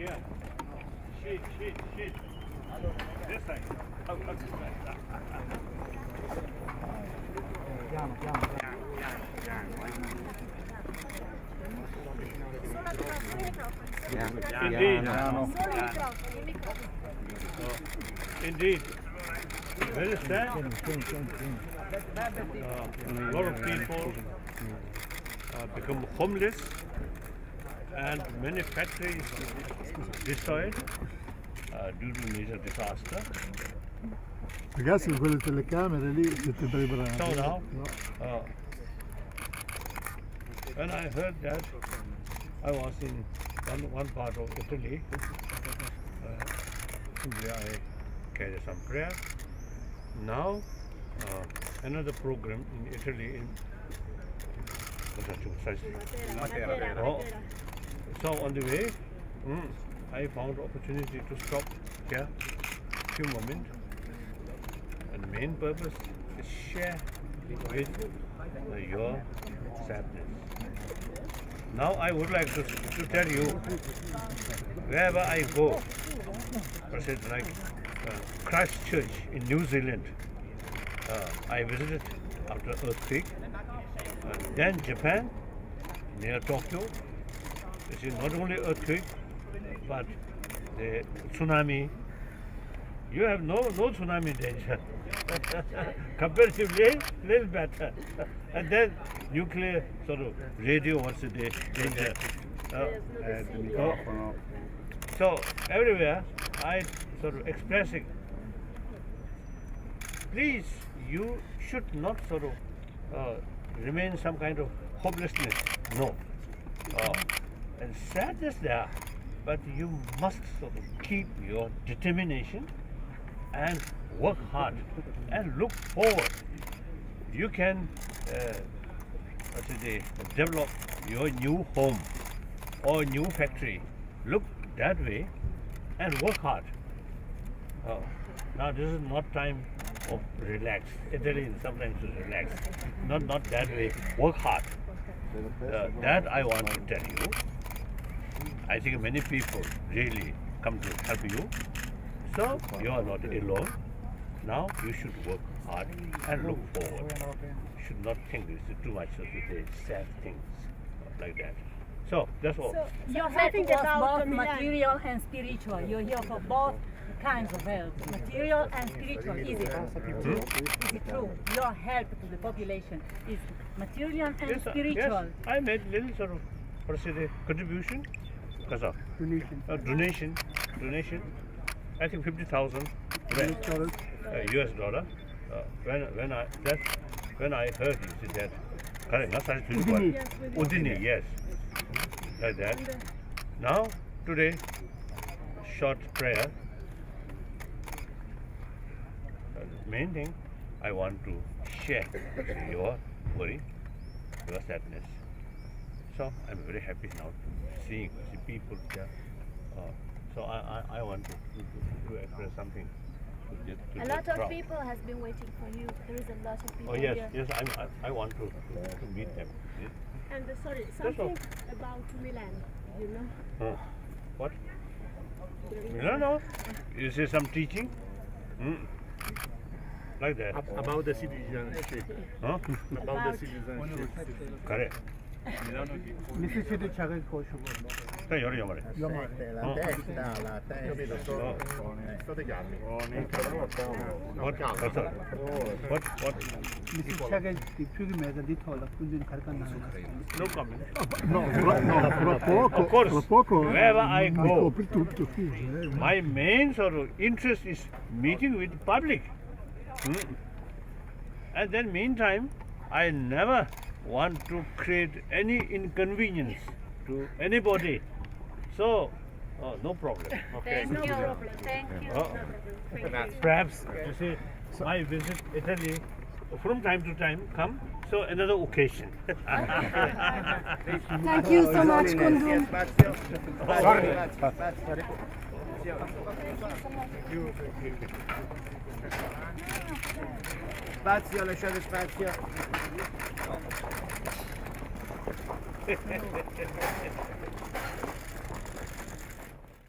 Here. Sheet. This side. This side. Indeed. Very sad. A lot of people become homeless, and many factories destroyed due to major disaster. Ragazzi, quelle telecamere lì siete preparati? So now, when I heard that, I was in one part of Italy where I carried some prayer. Now, another program in Italy in so on the way, I found opportunity to stop here few moments, and the main purpose is share with your sadness. Now I would like to tell you, wherever I go, for instance, like Christchurch in New Zealand, I visited after earthquake. Then Japan, near Tokyo, which is not only earthquake, but the tsunami. You have no tsunami danger. Comparatively, little better. And then nuclear sort of radio once a day danger. So everywhere I sort of expressing, please, you should not sort of remain some kind of hopelessness. No. And sadness there, but you must sort of keep your determination and work hard and look forward. You can develop your new home or new factory. Look that way and work hard. Now this is not time of relax. Italy sometimes is relax. Not that way. Work hard. That I want to tell you. I think many people really come to help you. So you are not alone. Now you should work hard and look forward. You should not think this is too much of the sad things like that. So that's all. So your help was both material and spiritual. You're here for both kinds of help, material and spiritual. Is it? Is it true? Your help to the population is material and spiritual. Yes, I made little sort of contribution because of donation. I think 50,000 US dollar. When I heard you said that, Udini, yes, like that. Now today, short prayer. Main thing, I want to share your worry, your sadness. So I'm very happy now seeing the people there. So I want to express something. A lot of people has been waiting for you. There is a lot of people here. Yes, I want to meet them. Yes. And sorry, something about Milan, you know? What? No. You say some teaching? Like that. About the citizenship. Huh? About the citizenship. Correct. Mississippi Chagrin Koshu. What? No comment. Of course. Wherever I go, my main sort of interest is meeting with public. And then meantime, I never want to create any inconvenience to anybody. So, no problem. Okay. Thank you. Perhaps you see, I visit Italy from time to time. Come, so another occasion. Thank you so much, Kundum. Spazio, lasciate spazio.